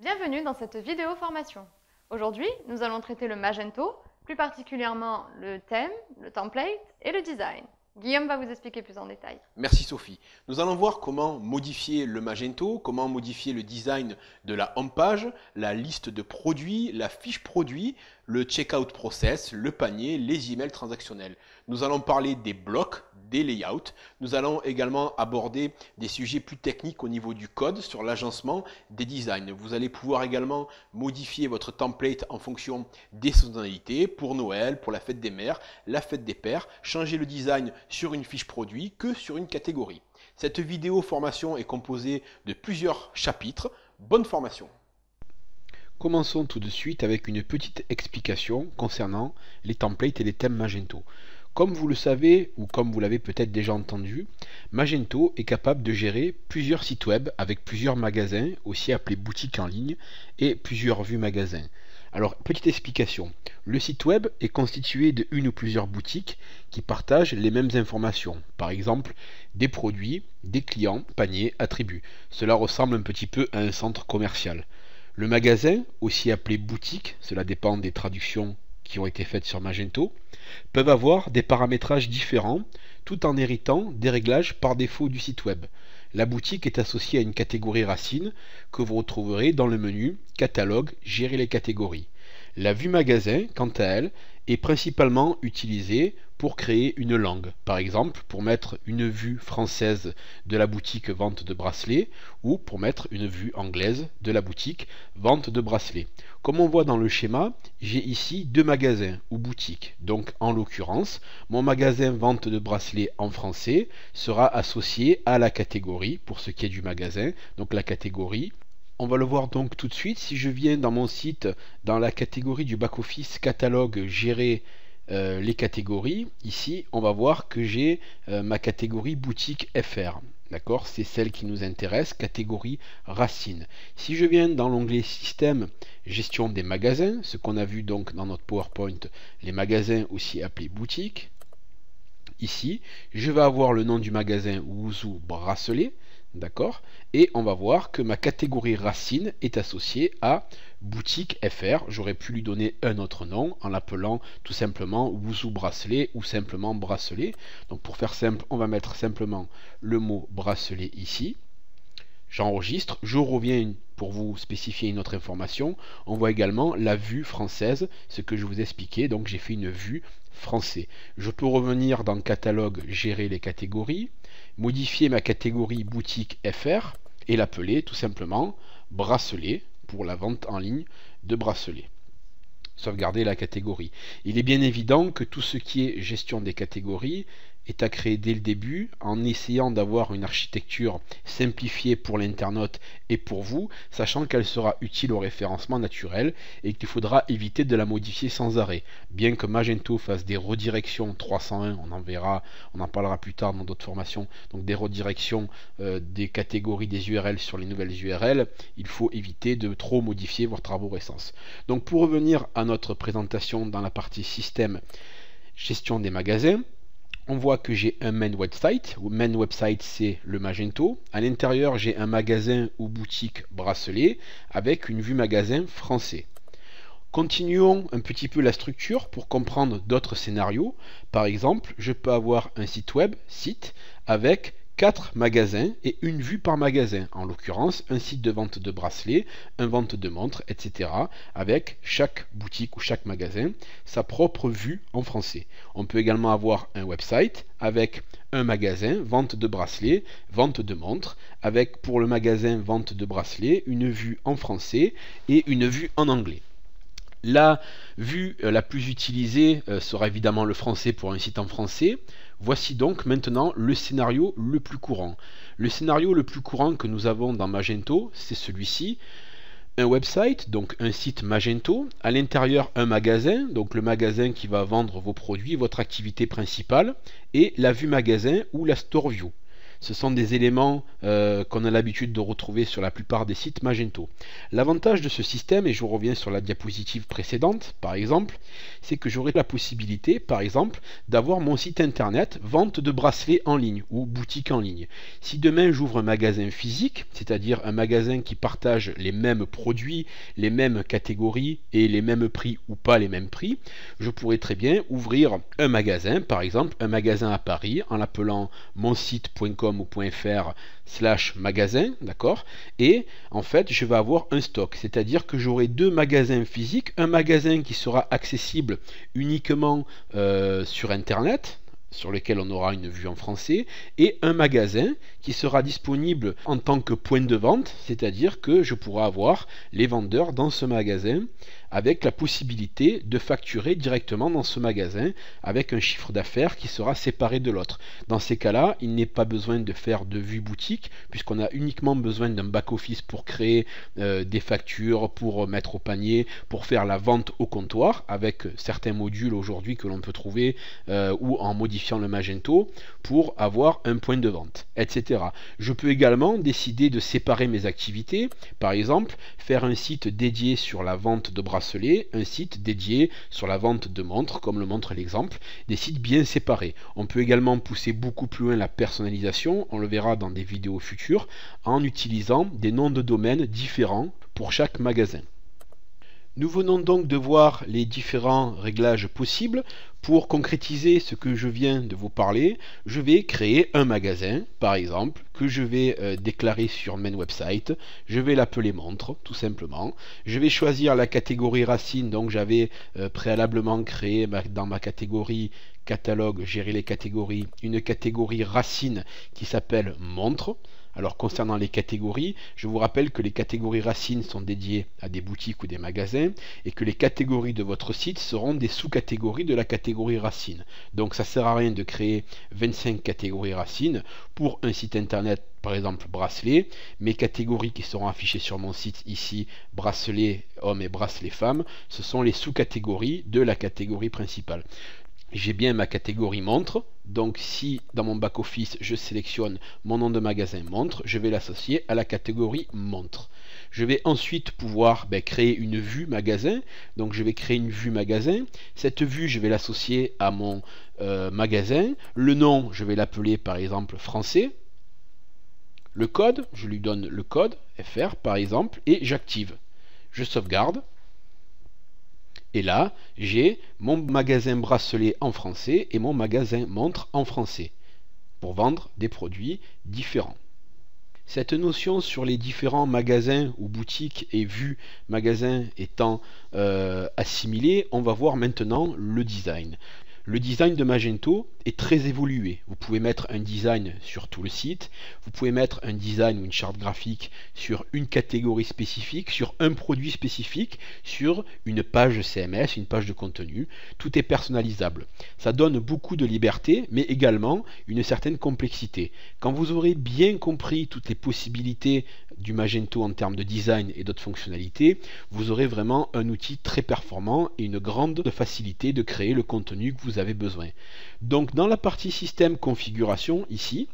Bienvenue dans cette vidéo formation. Aujourd'hui, nous allons traiter le Magento, plus particulièrement le thème, le template et le design. Guillaume va vous expliquer plus en détail. Merci Sophie. Nous allons voir comment modifier le Magento, comment modifier le design de la homepage, la liste de produits, la fiche produit, le checkout process, le panier, les emails transactionnels. Nous allons parler des blocs, des layouts. Nous allons également aborder des sujets plus techniques au niveau du code sur l'agencement des designs. Vous allez pouvoir également modifier votre template en fonction des saisonnalités pour Noël, pour la fête des mères, la fête des pères, changer le design sur une fiche produit que sur une catégorie. Cette vidéo formation est composée de plusieurs chapitres. Bonne formation! Commençons tout de suite avec une petite explication concernant les templates et les thèmes Magento. Comme vous le savez, ou comme vous l'avez peut-être déjà entendu, Magento est capable de gérer plusieurs sites web avec plusieurs magasins, aussi appelés boutiques en ligne, et plusieurs vues magasins. Alors, petite explication. Le site web est constitué de une ou plusieurs boutiques qui partagent les mêmes informations. Par exemple, des produits, des clients, paniers, attributs. Cela ressemble un petit peu à un centre commercial. Le magasin, aussi appelé boutique, cela dépend des traductions qui ont été faites sur Magento, peuvent avoir des paramétrages différents tout en héritant des réglages par défaut du site web. La boutique est associée à une catégorie racine que vous retrouverez dans le menu Catalogue, Gérer les catégories. La vue magasin, quant à elle, est principalement utilisée pour créer une langue. Par exemple, pour mettre une vue française de la boutique vente de bracelets ou pour mettre une vue anglaise de la boutique vente de bracelets. Comme on voit dans le schéma, j'ai ici deux magasins ou boutiques. Donc en l'occurrence, mon magasin vente de bracelets en français sera associé à la catégorie pour ce qui est du magasin, donc la catégorie. On va le voir donc tout de suite. Si je viens dans mon site, dans la catégorie du back-office catalogue, gérer les catégories, ici on va voir que j'ai ma catégorie boutique FR. D'accord, c'est celle qui nous intéresse, catégorie racine. Si je viens dans l'onglet système, gestion des magasins, ce qu'on a vu donc dans notre PowerPoint, les magasins aussi appelés boutiques, ici je vais avoir le nom du magasin Wuzu Bracelet. D'accord, et on va voir que ma catégorie racine est associée à boutique FR. J'aurais pu lui donner un autre nom en l'appelant tout simplement Wuzu Bracelet ou simplement bracelet. Donc pour faire simple, on va mettre simplement le mot bracelet ici. J'enregistre, je reviens pour vous spécifier une autre information. On voit également la vue française, ce que je vous expliquais. Donc j'ai fait une vue français. Je peux revenir dans le catalogue, gérer les catégories, modifier ma catégorie boutique FR et l'appeler tout simplement bracelet pour la vente en ligne de bracelets. Sauvegarder la catégorie. Il est bien évident que tout ce qui est gestion des catégories est à créer dès le début en essayant d'avoir une architecture simplifiée pour l'internaute et pour vous, sachant qu'elle sera utile au référencement naturel et qu'il faudra éviter de la modifier sans arrêt. Bien que Magento fasse des redirections 301, on en parlera plus tard dans d'autres formations, donc des redirections des catégories des URL sur les nouvelles URL, il faut éviter de trop modifier votre arborescence. Donc pour revenir à notre présentation dans la partie système, gestion des magasins, on voit que j'ai un main website. Main website, c'est le Magento. À l'intérieur, j'ai un magasin ou boutique bracelet avec une vue magasin français. Continuons un petit peu la structure pour comprendre d'autres scénarios. Par exemple, je peux avoir un site web, site, avec 4 magasins et une vue par magasin, en l'occurrence un site de vente de bracelets, un vente de montres, etc. avec chaque boutique ou chaque magasin sa propre vue en français. On peut également avoir un website avec un magasin, vente de bracelets, vente de montres, avec pour le magasin vente de bracelets une vue en français et une vue en anglais. La vue la plus utilisée sera évidemment le français pour un site en français. Voici donc maintenant le scénario le plus courant. Le scénario le plus courant que nous avons dans Magento, c'est celui-ci. Un website, donc un site Magento, à l'intérieur un magasin, donc le magasin qui va vendre vos produits, votre activité principale, et la vue magasin ou la store view. Ce sont des éléments qu'on a l'habitude de retrouver sur la plupart des sites Magento. L'avantage de ce système, et je reviens sur la diapositive précédente par exemple, c'est que j'aurai la possibilité par exemple d'avoir mon site internet vente de bracelets en ligne ou boutique en ligne. Si demain j'ouvre un magasin physique, c'est-à-dire un magasin qui partage les mêmes produits, les mêmes catégories et les mêmes prix ou pas les mêmes prix, je pourrais très bien ouvrir un magasin, par exemple un magasin à Paris en l'appelant monsite.com ou .fr/magasin, d'accord, et en fait je vais avoir un stock, c'est-à-dire que j'aurai deux magasins physiques, un magasin qui sera accessible uniquement sur internet, sur lequel on aura une vue en français, et un magasin qui sera disponible en tant que point de vente, c'est-à-dire que je pourrai avoir les vendeurs dans ce magasin avec la possibilité de facturer directement dans ce magasin avec un chiffre d'affaires qui sera séparé de l'autre. Dans ces cas-là, il n'est pas besoin de faire de vue boutique puisqu'on a uniquement besoin d'un back-office pour créer des factures, pour mettre au panier, pour faire la vente au comptoir avec certains modules aujourd'hui que l'on peut trouver ou en modifiant le Magento pour avoir un point de vente, etc. Je peux également décider de séparer mes activités, par exemple faire un site dédié sur la vente de bracelets, un site dédié sur la vente de montres, comme le montre l'exemple, des sites bien séparés. On peut également pousser beaucoup plus loin la personnalisation, on le verra dans des vidéos futures, en utilisant des noms de domaine différents pour chaque magasin. Nous venons donc de voir les différents réglages possibles. Pour concrétiser ce que je viens de vous parler, je vais créer un magasin, par exemple, que je vais déclarer sur main website. Je vais l'appeler montre, tout simplement. Je vais choisir la catégorie racine, donc j'avais préalablement créé dans ma catégorie catalogue, gérer les catégories, une catégorie racine qui s'appelle montre. Alors concernant les catégories, je vous rappelle que les catégories racines sont dédiées à des boutiques ou des magasins et que les catégories de votre site seront des sous-catégories de la catégorie racine. Donc ça ne sert à rien de créer 25 catégories racines pour un site internet, par exemple bracelet. Mes catégories qui seront affichées sur mon site ici, bracelet hommes et bracelet femmes, ce sont les sous-catégories de la catégorie principale. J'ai bien ma catégorie montre, donc si dans mon back-office je sélectionne mon nom de magasin montre, je vais l'associer à la catégorie montre. Je vais ensuite pouvoir créer une vue magasin, donc je vais créer une vue magasin. Cette vue, je vais l'associer à mon magasin. Le nom, je vais l'appeler par exemple français. Le code, je lui donne le code FR par exemple, et j'active. Je sauvegarde. Et là, j'ai mon magasin bracelet en français et mon magasin montre en français pour vendre des produits différents. Cette notion sur les différents magasins ou boutiques et vues magasins étant assimilée, on va voir maintenant le design. Le design de Magento est très évolué. Vous pouvez mettre un design sur tout le site, vous pouvez mettre un design ou une charte graphique sur une catégorie spécifique, sur un produit spécifique, sur une page CMS, une page de contenu. Tout est personnalisable. Ça donne beaucoup de liberté, mais également une certaine complexité. Quand vous aurez bien compris toutes les possibilités du Magento en termes de design et d'autres fonctionnalités, vous aurez vraiment un outil très performant et une grande facilité de créer le contenu que vous avez besoin. Donc dans la partie système configuration ici,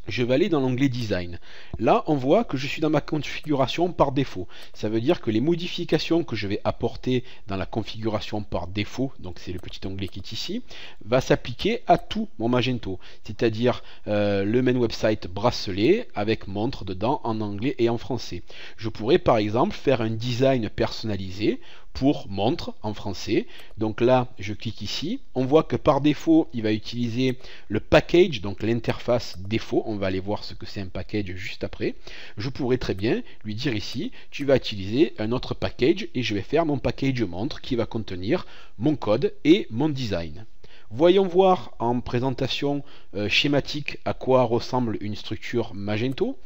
je vais aller dans l'onglet design. Là, on voit que je suis dans ma configuration par défaut. Ça veut dire que les modifications que je vais apporter dans la configuration par défaut, donc c'est le petit onglet qui est ici, va s'appliquer à tout mon Magento. C'est-à-dire le main website bracelet avec montre dedans en anglais et en français. Je pourrais par exemple faire un design personnalisé pour montre en français. Donc là, je clique ici. On voit que par défaut, il va utiliser le package, donc l'interface défaut. On va aller voir ce que c'est un package juste après. Je pourrais très bien lui dire ici, tu vas utiliser un autre package et je vais faire mon package montre qui va contenir mon code et mon design. Voyons voir en présentation schématique à quoi ressemble une structure Magento.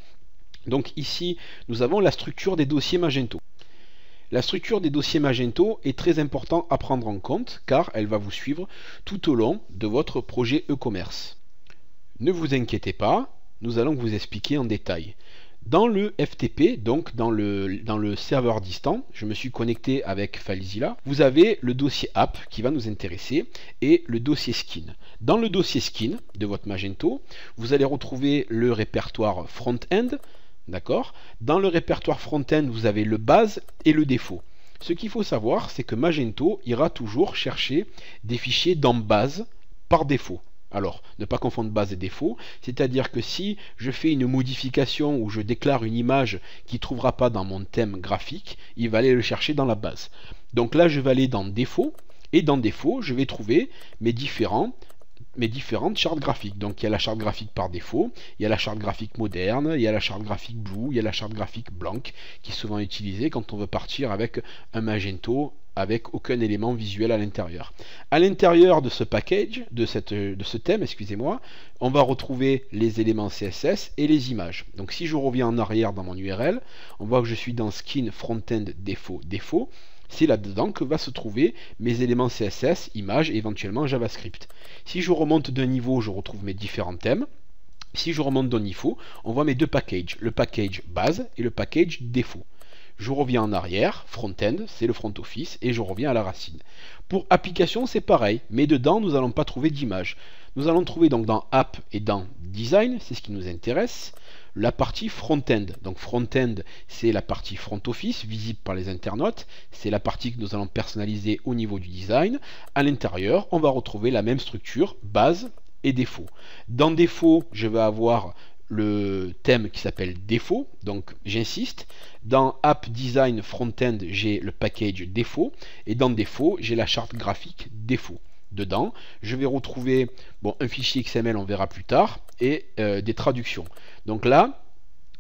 Donc ici, nous avons la structure des dossiers Magento. La structure des dossiers Magento est très importante à prendre en compte car elle va vous suivre tout au long de votre projet e-commerce. Ne vous inquiétez pas, nous allons vous expliquer en détail. Dans le FTP, donc dans le serveur distant, je me suis connecté avec FileZilla. Vous avez le dossier app qui va nous intéresser et le dossier skin. Dans le dossier skin de votre Magento, vous allez retrouver le répertoire front-end. D'accord. Dans le répertoire front-end, vous avez le base et le défaut. Ce qu'il faut savoir, c'est que Magento ira toujours chercher des fichiers dans base par défaut. Alors, ne pas confondre base et défaut, c'est-à-dire que si je fais une modification ou je déclare une image qui ne trouvera pas dans mon thème graphique, il va aller le chercher dans la base. Donc là, je vais aller dans défaut, et dans défaut, je vais trouver mes différentes chartes graphiques. Donc il y a la charte graphique par défaut, il y a la charte graphique moderne, il y a la charte graphique blue, il y a la charte graphique blanc, qui est souvent utilisée quand on veut partir avec un Magento avec aucun élément visuel à l'intérieur. À l'intérieur de ce package, de ce thème, excusez-moi, on va retrouver les éléments CSS et les images. Donc si je reviens en arrière dans mon URL, on voit que je suis dans Skin Frontend Défaut. C'est là-dedans que va se trouver mes éléments CSS, images et éventuellement JavaScript. Si je remonte d'un niveau, je retrouve mes différents thèmes. Si je remonte d'un niveau, on voit mes deux packages, le package base et le package défaut. Je reviens en arrière, front-end, c'est le front office, et je reviens à la racine. Pour application, c'est pareil, mais dedans, nous n'allons pas trouver d'image. Nous allons trouver donc dans App et dans Design, c'est ce qui nous intéresse, la partie front-end. Donc front-end, c'est la partie front office, visible par les internautes, c'est la partie que nous allons personnaliser au niveau du design. À l'intérieur, on va retrouver la même structure, base et défaut. Dans défaut, je vais avoir le thème qui s'appelle défaut, donc j'insiste. Dans App Design Frontend, j'ai le package défaut, et dans défaut, j'ai la charte graphique défaut. Dedans, je vais retrouver un fichier XML, on verra plus tard, et des traductions. Donc là,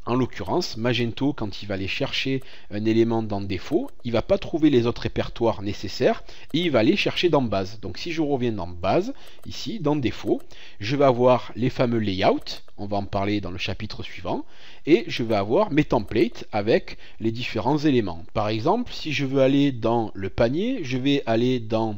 en l'occurrence, Magento, quand il va aller chercher un élément dans défaut, il ne va pas trouver les autres répertoires nécessaires et il va aller chercher dans base. Donc si je reviens dans base, ici, dans défaut, je vais avoir les fameux layouts, on va en parler dans le chapitre suivant, et je vais avoir mes templates avec les différents éléments. Par exemple, si je veux aller dans le panier, je vais aller dans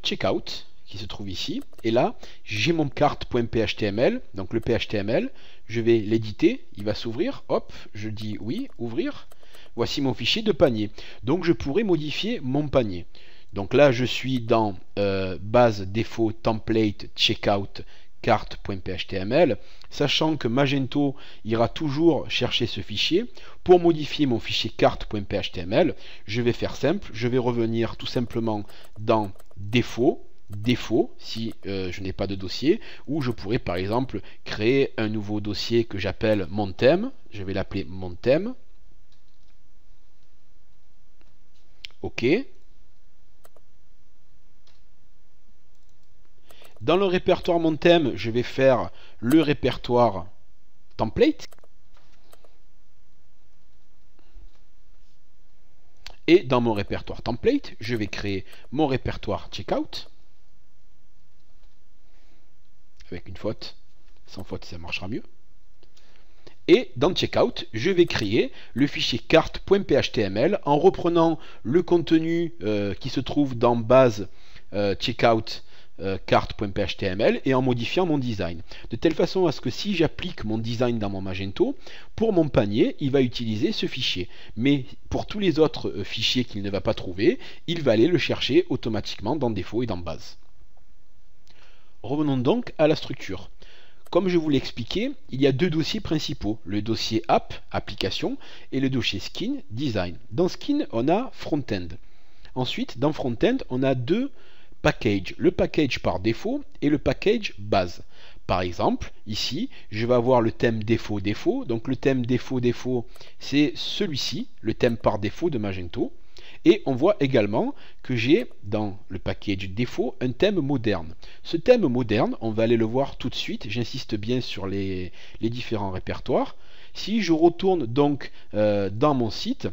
checkout, qui se trouve ici, et là j'ai mon carte.phTML, donc le PHTML, je vais l'éditer, il va s'ouvrir, hop, je dis oui, ouvrir, voici mon fichier de panier, donc je pourrais modifier mon panier. Donc là je suis dans base défaut template checkout carte.phTML, sachant que Magento ira toujours chercher ce fichier. Pour modifier mon fichier carte.phTML, je vais faire simple, je vais revenir tout simplement dans défaut si je n'ai pas de dossier, ou je pourrais par exemple créer un nouveau dossier que j'appelle mon thème, je vais l'appeler mon thème. OK. Dans le répertoire mon thème, je vais faire le répertoire template. Et dans mon répertoire template, je vais créer mon répertoire checkout. Avec une faute, sans faute ça marchera mieux. Et dans checkout, je vais créer le fichier carte.phTML en reprenant le contenu qui se trouve dans base checkout carte.phTML et en modifiant mon design. De telle façon à ce que si j'applique mon design dans mon Magento, pour mon panier, il va utiliser ce fichier. Mais pour tous les autres fichiers qu'il ne va pas trouver, il va aller le chercher automatiquement dans défaut et dans base. Revenons donc à la structure. Comme je vous l'ai expliqué, il y a deux dossiers principaux, le dossier app, application, et le dossier skin, design. Dans skin, on a front-end. Ensuite, dans front-end, on a deux packages, le package par défaut et le package base. Par exemple, ici, je vais avoir le thème défaut. Donc le thème défaut, c'est celui-ci, le thème par défaut de Magento. Et on voit également que j'ai dans le package défaut un thème moderne. Ce thème moderne, on va aller le voir tout de suite. J'insiste bien sur les différents répertoires. Si je retourne donc dans mon site,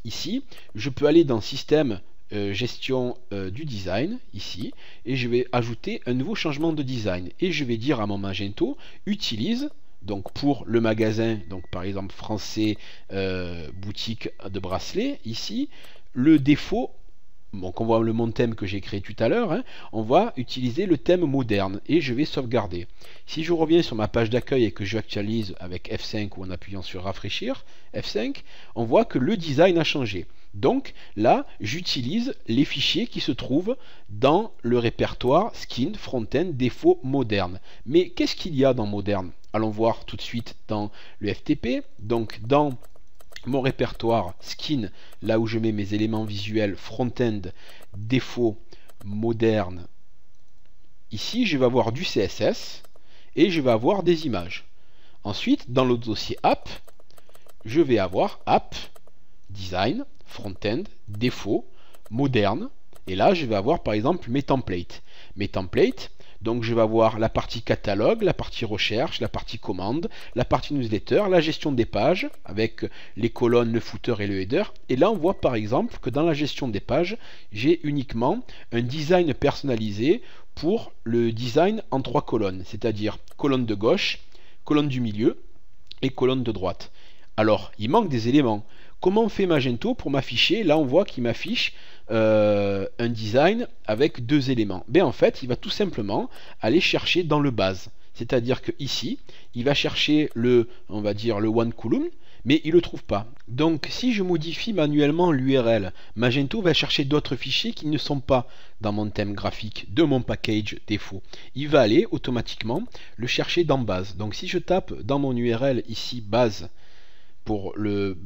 ici, je peux aller dans système gestion du design, ici, et je vais ajouter un nouveau changement de design. Et je vais dire à mon Magento, utilise, donc pour le magasin, donc par exemple français boutique de bracelets, ici, le défaut donc on voit le mon thème que j'ai créé tout à l'heure, hein, on va utiliser le thème moderne et je vais sauvegarder. Si je reviens sur ma page d'accueil et que j'actualise avec F5 ou en appuyant sur rafraîchir, F5, on voit que le design a changé. Donc là, j'utilise les fichiers qui se trouvent dans le répertoire skin, frontend, défaut, moderne. Mais qu'est-ce qu'il y a dans moderne? Allons voir tout de suite dans le FTP. Donc dans mon répertoire skin, là où je mets mes éléments visuels front-end, défaut, moderne, ici je vais avoir du CSS et je vais avoir des images. Ensuite, dans le dossier app, je vais avoir app, design, front-end, défaut, moderne, et là je vais avoir par exemple mes templates. Mes templates, donc je vais avoir la partie catalogue, la partie recherche, la partie commande, la partie newsletter, la gestion des pages avec les colonnes, le footer et le header. Et là on voit par exemple que dans la gestion des pages, j'ai uniquement un design personnalisé pour le design en 3 colonnes, c'est-à-dire colonne de gauche, colonne du milieu et colonne de droite. Alors il manque des éléments. Comment fait Magento pour m'afficher? Là on voit qu'il m'affiche un design avec 2 éléments. En fait, il va tout simplement aller chercher dans le base. C'est-à-dire que ici, il va chercher on va dire le one column, mais il ne le trouve pas. Donc si je modifie manuellement l'URL, Magento va chercher d'autres fichiers qui ne sont pas dans mon thème graphique de mon package défaut. Il va aller automatiquement le chercher dans base. Donc si je tape dans mon URL ici base, pour le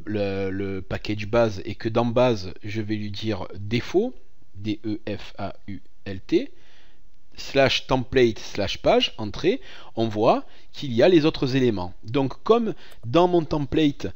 package base, et que dans base je vais lui dire défaut, D-E-F-A-U-L-T, / template / page, entrée, on voit qu'il y a les autres éléments. Donc comme dans mon template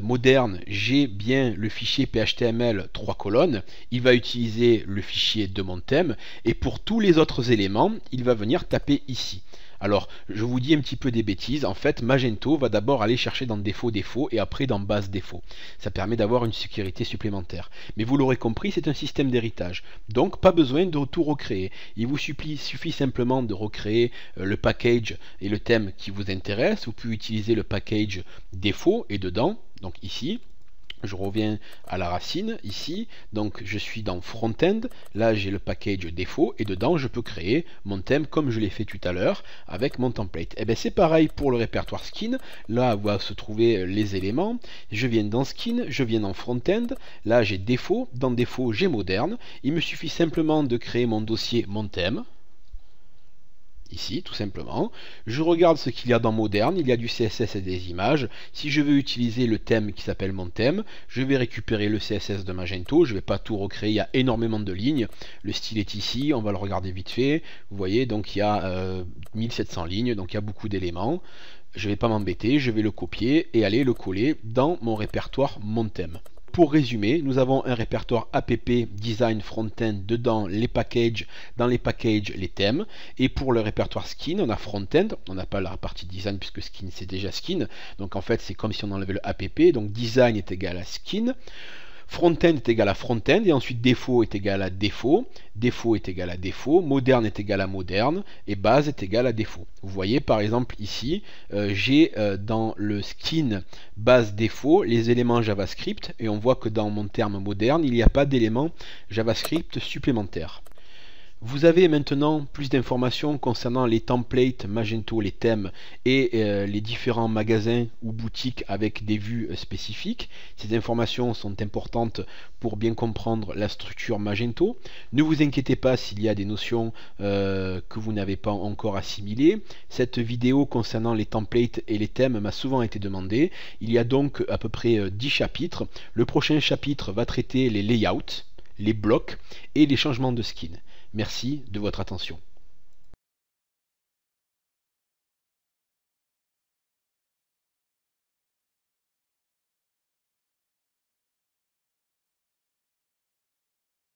moderne, j'ai bien le fichier PHTML 3 colonnes, il va utiliser le fichier de mon thème, et pour tous les autres éléments, il va venir taper ici. Alors, je vous dis un petit peu des bêtises. En fait, Magento va d'abord aller chercher dans défaut et après dans base défaut. Ça permet d'avoir une sécurité supplémentaire. Mais vous l'aurez compris, c'est un système d'héritage. Donc, pas besoin de tout recréer. Il vous suffit simplement de recréer le package et le thème qui vous intéresse. Vous pouvez utiliser le package défaut et dedans, donc ici, je reviens à la racine ici, donc je suis dans front-end, là j'ai le package défaut et dedans je peux créer mon thème comme je l'ai fait tout à l'heure avec mon template. Et bien c'est pareil pour le répertoire skin, là va se trouver les éléments, je viens dans skin, je viens dans front-end, là j'ai défaut, dans défaut j'ai moderne, il me suffit simplement de créer mon dossier mon thème. Ici, tout simplement. Je regarde ce qu'il y a dans moderne, il y a du CSS et des images. Si je veux utiliser le thème qui s'appelle mon thème, je vais récupérer le CSS de Magento, je ne vais pas tout recréer, il y a énormément de lignes. Le style est ici, on va le regarder vite fait. Vous voyez, donc il y a 1700 lignes, donc il y a beaucoup d'éléments. Je ne vais pas m'embêter, je vais le copier et aller le coller dans mon répertoire mon thème. Pour résumer, nous avons un répertoire app design frontend, dedans les packages, dans les packages les thèmes, et pour le répertoire skin on a frontend, on n'a pas la partie design puisque skin c'est déjà skin, donc en fait c'est comme si on enlevait le app, donc design est égal à skin, frontend est égal à frontend, et ensuite défaut est égal à défaut, défaut est égal à défaut, moderne est égal à moderne, et base est égal à défaut. Vous voyez par exemple ici, j'ai dans le skin base défaut les éléments JavaScript, et on voit que dans mon terme moderne, il n'y a pas d'éléments JavaScript supplémentaires. Vous avez maintenant plus d'informations concernant les templates Magento, les thèmes et les différents magasins ou boutiques avec des vues spécifiques. Ces informations sont importantes pour bien comprendre la structure Magento. Ne vous inquiétez pas s'il y a des notions que vous n'avez pas encore assimilées. Cette vidéo concernant les templates et les thèmes m'a souvent été demandée. Il y a donc à peu près 10 chapitres. Le prochain chapitre va traiter les layouts, les blocs et les changements de skin. Merci de votre attention.